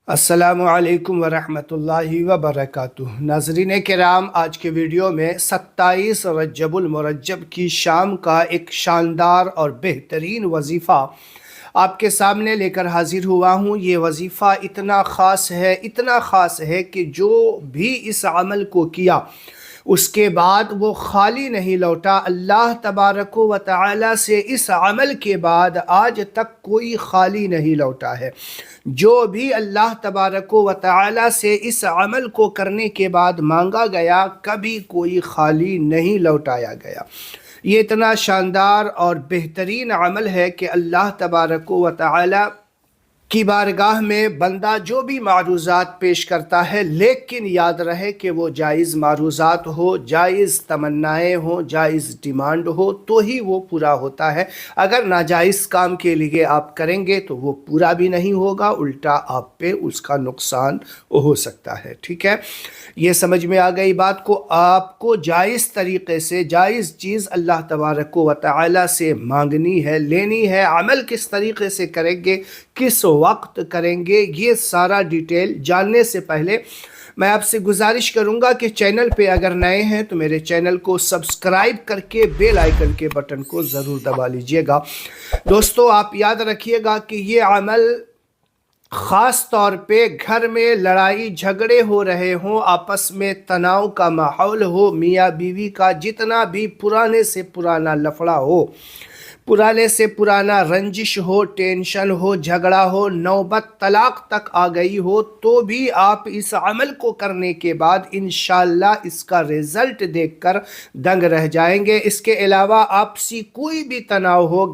السلام علیکم ورحمۃ اللہ وبرکاتہ۔ ناظرین کرام، آج کے ویڈیو میں 27 رجب المرجب کی شام کا ایک شاندار اور بہترین وظیفہ آپ کے سامنے لے کر حاضر ہوا ہوں۔ یہ وظیفہ اتنا خاص ہے کہ جو بھی اس عمل کو کیا اس کے بعد وہ خالی نہیں لوٹا۔ اللہ تبارک و تعالی سے اس عمل کے بعد آج تک کوئی خالی نہیں لوٹا ہے۔ جو بھی اللہ تبارک و تعالی سے اس عمل کو کرنے کے بعد مانگا گیا، کبھی کوئی خالی نہیں لوٹایا گیا۔ یہ اتنا شاندار اور بہترین عمل ہے کہ اللہ تبارک و تعالی کی بارگاہ میں بندہ جو بھی معروضات پیش کرتا ہے، لیکن یاد رہے کہ وہ جائز معروضات ہو، جائز تمنائیں ہوں، جائز ڈیمانڈ ہو تو ہی وہ پورا ہوتا ہے۔ اگر ناجائز کام کے لیے آپ کریں گے تو وہ پورا بھی نہیں ہوگا، الٹا آپ پہ اس کا نقصان ہو سکتا ہے۔ ٹھیک ہے، یہ سمجھ میں آ گئی بات کو۔ آپ کو جائز طریقے سے جائز چیز اللہ تبارک و تعالی سے مانگنی ہے، لینی ہے۔ عمل کس طریقے سے کریں گے، کس وقت کریں گے، یہ سارا ڈیٹیل جاننے سے پہلے میں آپ سے گزارش کروں گا کہ چینل پہ اگر نئے ہیں تو میرے چینل کو سبسکرائب کر کے بیل آئیکن کے بٹن کو ضرور دبا لیجئے گا۔ دوستو، آپ یاد رکھیے گا کہ یہ عمل خاص طور پہ گھر میں لڑائی جھگڑے ہو رہے ہوں، آپس میں تناؤ کا ماحول ہو، میاں بیوی کا جتنا بھی پرانے سے پرانا لفڑا ہو، پرانے سے پرانا رنجش ہو، ٹینشن ہو، جھگڑا ہو، نوبت طلاق تک آ گئی ہو، تو بھی آپ اس عمل کو کرنے کے بعد انشاءاللہ اس کا رزلٹ دیکھ کر دنگ رہ جائیں گے۔ اس کے علاوہ آپسی کوئی بھی تناؤ ہو،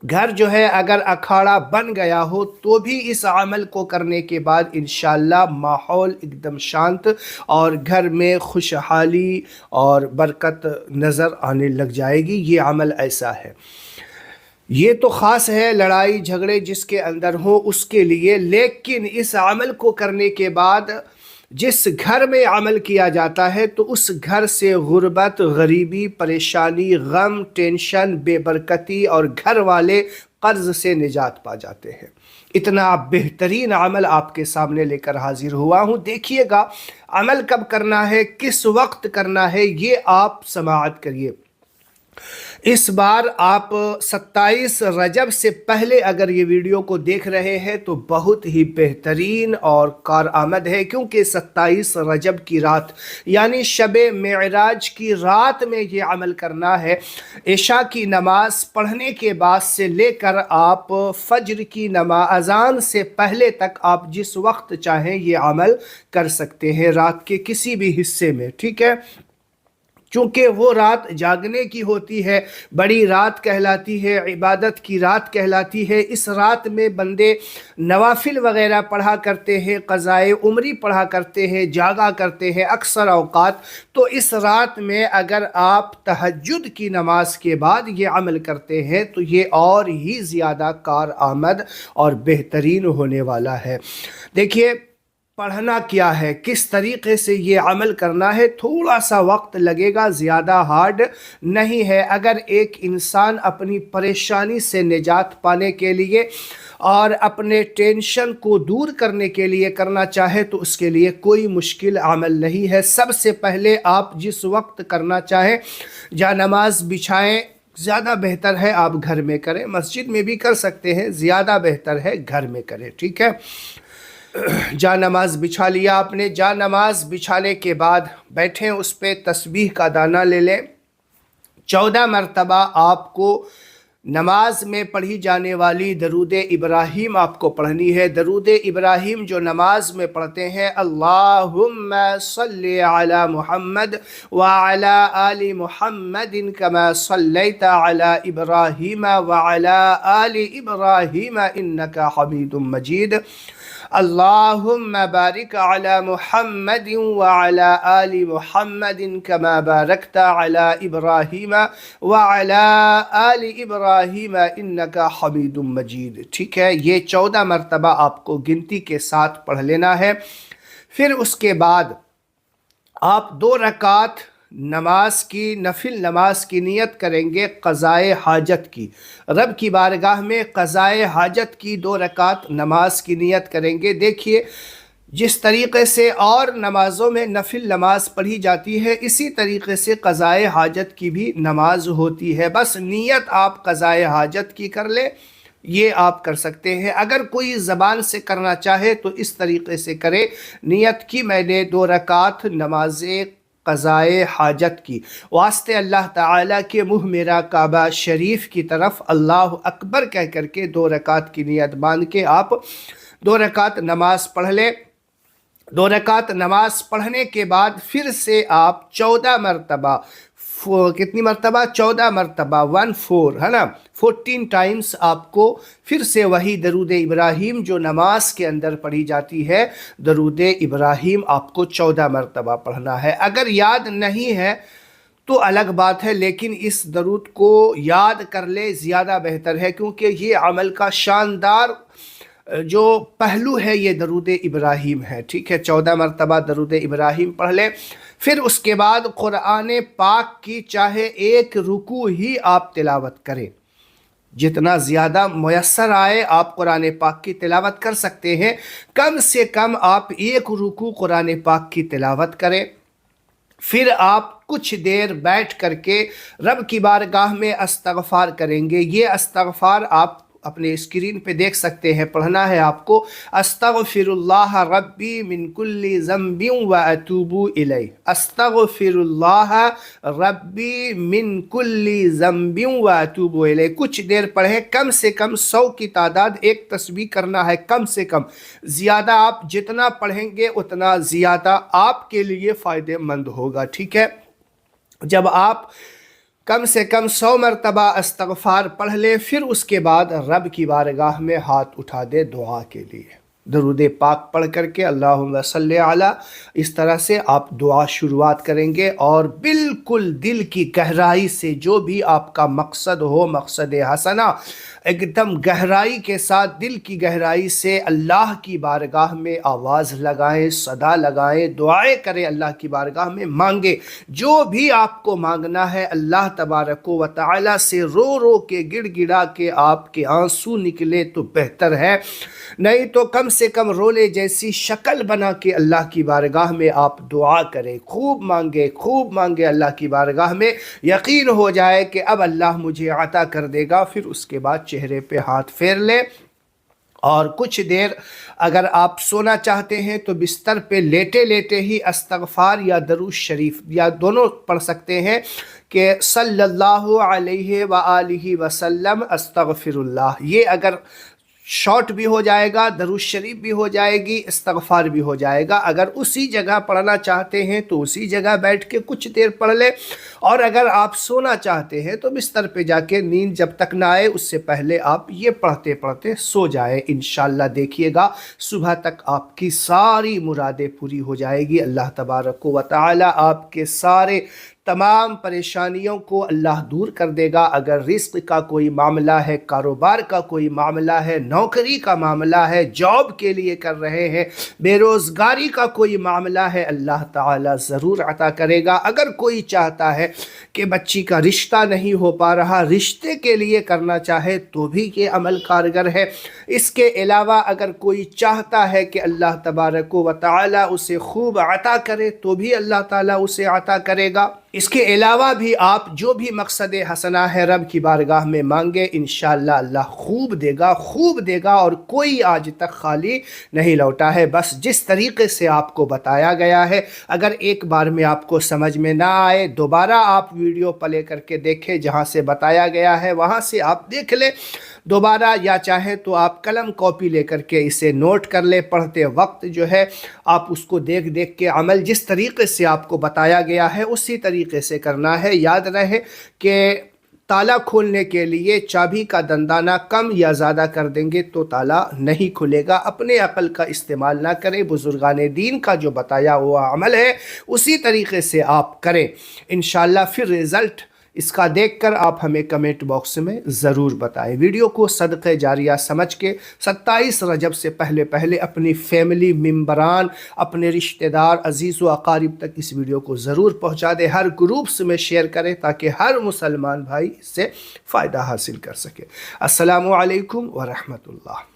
گھر جو ہے اگر اکھاڑا بن گیا ہو تو بھی اس عمل کو کرنے کے بعد انشاءاللہ ماحول ایک دم شانت اور گھر میں خوشحالی اور برکت نظر آنے لگ جائے گی۔ یہ عمل ایسا ہے، یہ تو خاص ہے لڑائی جھگڑے جس کے اندر ہو اس کے لیے، لیکن اس عمل کو کرنے کے بعد جس گھر میں عمل کیا جاتا ہے تو اس گھر سے غربت، غریبی، پریشانی، غم، ٹینشن، بے برکتی اور گھر والے قرض سے نجات پا جاتے ہیں۔ اتنا بہترین عمل آپ کے سامنے لے کر حاضر ہوا ہوں۔ دیکھیے گا عمل کب کرنا ہے، کس وقت کرنا ہے، یہ آپ سماعت کریے۔ اس بار آپ 27 رجب سے پہلے اگر یہ ویڈیو کو دیکھ رہے ہیں تو بہت ہی بہترین اور کارآمد ہے، کیونکہ 27 رجب کی رات یعنی شب معراج کی رات میں یہ عمل کرنا ہے۔ عشاء کی نماز پڑھنے کے بعد سے لے کر آپ فجر کی نماز اذان سے پہلے تک آپ جس وقت چاہیں یہ عمل کر سکتے ہیں، رات کے کسی بھی حصے میں۔ ٹھیک ہے، چونکہ وہ رات جاگنے کی ہوتی ہے، بڑی رات کہلاتی ہے، عبادت کی رات کہلاتی ہے۔ اس رات میں بندے نوافل وغیرہ پڑھا کرتے ہیں، قضائے عمری پڑھا کرتے ہیں، جاگا کرتے ہیں اکثر اوقات۔ تو اس رات میں اگر آپ تہجد کی نماز کے بعد یہ عمل کرتے ہیں تو یہ اور ہی زیادہ کارآمد اور بہترین ہونے والا ہے۔ دیکھیے، پڑھنا کیا ہے، کس طریقے سے یہ عمل کرنا ہے، تھوڑا سا وقت لگے گا، زیادہ ہارڈ نہیں ہے۔ اگر ایک انسان اپنی پریشانی سے نجات پانے کے لیے اور اپنے ٹینشن کو دور کرنے کے لیے کرنا چاہے تو اس کے لیے کوئی مشکل عمل نہیں ہے۔ سب سے پہلے آپ جس وقت کرنا چاہیں جا نماز بچھائیں، زیادہ بہتر ہے آپ گھر میں کریں، مسجد میں بھی کر سکتے ہیں، زیادہ بہتر ہے گھر میں کریں۔ ٹھیک ہے، جا نماز بچھا لیا آپ نے، جا نماز بچھانے کے بعد بیٹھیں، اس پہ تسبیح کا دانہ لے لیں۔ 14 مرتبہ آپ کو نماز میں پڑھی جانے والی درود ابراہیم آپ کو پڑھنی ہے۔ درود ابراہیم جو نماز میں پڑھتے ہیں، اللہم صلی علی محمد وعلی آل محمد کما صلیت علی ابراہیم وعلی آل ابراہیم انکا حمید مجید، اللہم بارک علی محمد وعلی آل محمد کما بارکت علی ابراہیم وعلی آل ابراہیم انکا حمید مجید۔ ٹھیک ہے، یہ 14 مرتبہ آپ کو گنتی کے ساتھ پڑھ لینا ہے۔ پھر اس کے بعد آپ 2 رکعت نماز کی، نفل نماز کی نیت کریں گے قضائے حاجت کی، رب کی بارگاہ میں قضائے حاجت کی 2 رکعت نماز کی نیت کریں گے۔ دیکھیے جس طریقے سے اور نمازوں میں نفل نماز پڑھی جاتی ہے، اسی طریقے سے قضائے حاجت کی بھی نماز ہوتی ہے، بس نیت آپ قضائے حاجت کی کر لیں، یہ آپ کر سکتے ہیں۔ اگر کوئی زبان سے کرنا چاہے تو اس طریقے سے کرے، نیت کی میں نے 2 رکعت نماز قضائے حاجت کی، واسطے اللہ تعالیٰ کے منہ میرا کعبہ شریف کی طرف اللہ اکبر کہہ کر کے 2 رکعت کی نیت باندھ کے آپ 2 رکعت نماز پڑھ لیں۔ 2 رکعت نماز پڑھنے کے بعد پھر سے آپ 14 مرتبہ، کتنی مرتبہ؟ 14 مرتبہ، 14 ہے نا، 14 ٹائمز آپ کو پھر سے وہی درود ابراہیم جو نماز کے اندر پڑھی جاتی ہے، درود ابراہیم آپ کو 14 مرتبہ پڑھنا ہے۔ اگر یاد نہیں ہے تو الگ بات ہے، لیکن اس درود کو یاد کر لے زیادہ بہتر ہے، کیونکہ یہ عمل کا شاندار جو پہلو ہے یہ درود ابراہیم ہے، ٹھیک ہے۔ 14 مرتبہ درود ابراہیم پڑھ لیں، پھر اس کے بعد قرآن پاک کی چاہے 1 رکوع ہی آپ تلاوت کریں، جتنا زیادہ میسر آئے آپ قرآن پاک کی تلاوت کر سکتے ہیں، کم سے کم آپ 1 رکوع قرآن پاک کی تلاوت کریں۔ پھر آپ کچھ دیر بیٹھ کر کے رب کی بارگاہ میں استغفار کریں گے۔ یہ استغفار آپ اپنے اسکرین پہ دیکھ سکتے ہیں، پڑھنا ہے آپ کو، استغفر اللہ ربی من کل ذنب و اتوب الیہ، استغفر اللہ ربی من کل ذنب و اتوب الیہ۔ کچھ دیر پڑھیں، کم سے کم 100 کی تعداد، ایک تسبیح کرنا ہے کم سے کم، زیادہ آپ جتنا پڑھیں گے اتنا زیادہ آپ کے لیے فائدہ مند ہوگا، ٹھیک ہے۔ جب آپ کم سے کم 100 مرتبہ استغفار پڑھ لیں، پھر اس کے بعد رب کی بارگاہ میں ہاتھ اٹھا دے دعا کے لیے، درود پاک پڑھ کر کے اللہم صلی علی، اس طرح سے آپ دعا شروعات کریں گے، اور بالکل دل کی گہرائی سے جو بھی آپ کا مقصد ہو، مقصد حسنہ، ایک دم گہرائی کے ساتھ، دل کی گہرائی سے اللہ کی بارگاہ میں آواز لگائیں، صدا لگائیں، دعائیں کریں، اللہ کی بارگاہ میں مانگیں، جو بھی آپ کو مانگنا ہے اللہ تبارک و تعالی سے رو رو کے، گڑ گڑا کے آپ کے آنسو نکلے تو بہتر ہے، نہیں تو کم سے کم رولے جیسی شکل بنا کے اللہ کی بارگاہ میں آپ دعا کریں، خوب مانگے اللہ کی بارگاہ میں، یقین ہو جائے کہ اب اللہ مجھے عطا کر دے گا۔ پھر اس کے بعد چہرے پہ ہاتھ پھیر لیں، اور کچھ دیر اگر آپ سونا چاہتے ہیں تو بستر پہ لیٹے لیٹے ہی استغفار یا درود شریف یا دونوں پڑھ سکتے ہیں کہ صلی اللہ علیہ وآلہ وسلم استغفر اللہ، یہ اگر شارٹ بھی ہو جائے گا، درود شریف بھی ہو جائے گی، استغفار بھی ہو جائے گا۔ اگر اسی جگہ پڑھنا چاہتے ہیں تو اسی جگہ بیٹھ کے کچھ دیر پڑھ لیں، اور اگر آپ سونا چاہتے ہیں تو بستر پہ جا کے نیند جب تک نہ آئے اس سے پہلے آپ یہ پڑھتے پڑھتے سو جائیں۔ انشاءاللہ دیکھیے گا صبح تک آپ کی ساری مرادیں پوری ہو جائے گی، اللہ تبارک و تعالی آپ کے سارے تمام پریشانیوں کو اللہ دور کر دے گا۔ اگر رزق کا کوئی معاملہ ہے، کاروبار کا کوئی معاملہ ہے، نوکری کا معاملہ ہے، جاب کے لیے کر رہے ہیں، بے روزگاری کا کوئی معاملہ ہے، اللہ تعالیٰ ضرور عطا کرے گا۔ اگر کوئی چاہتا ہے کہ بچی کا رشتہ نہیں ہو پا رہا، رشتے کے لیے کرنا چاہے تو بھی یہ عمل کارگر ہے۔ اس کے علاوہ اگر کوئی چاہتا ہے کہ اللہ تبارک و تعالیٰ اسے خوب عطا کرے تو بھی اللہ تعالیٰ اسے عطا کرے گا۔ اس کے علاوہ بھی آپ جو بھی مقصد حسنہ ہے رب کی بارگاہ میں مانگے، انشاءاللہ اللہ خوب دے گا، اور کوئی آج تک خالی نہیں لوٹا ہے۔ بس جس طریقے سے آپ کو بتایا گیا ہے، اگر ایک بار میں آپ کو سمجھ میں نہ آئے، دوبارہ آپ ویڈیو پلے کر کے دیکھیں، جہاں سے بتایا گیا ہے وہاں سے آپ دیکھ لیں دوبارہ، یا چاہیں تو آپ قلم کاپی لے کر کے اسے نوٹ کر لیں، پڑھتے وقت جو ہے آپ اس کو دیکھ کے عمل جس طریقے سے آپ کو بتایا گیا ہے اسی طریقے سے کرنا ہے۔ یاد رہے کہ تالا کھولنے کے لیے چابی کا دندانہ کم یا زیادہ کر دیں گے تو تالا نہیں کھلے گا۔ اپنے عقل کا استعمال نہ کریں، بزرگان دین کا جو بتایا ہوا عمل ہے اسی طریقے سے آپ کریں، انشاءاللہ پھر رزلٹ اس کا دیکھ کر آپ ہمیں کمنٹ باکس میں ضرور بتائیں۔ ویڈیو کو صدقہ جاریہ سمجھ کے 27 رجب سے پہلے پہلے اپنی فیملی ممبران، اپنے رشتہ دار، عزیز و اقارب تک اس ویڈیو کو ضرور پہنچا دیں، ہر گروپس میں شیئر کریں تاکہ ہر مسلمان بھائی اس سے فائدہ حاصل کر سکے۔ السلام علیکم ورحمۃ اللہ۔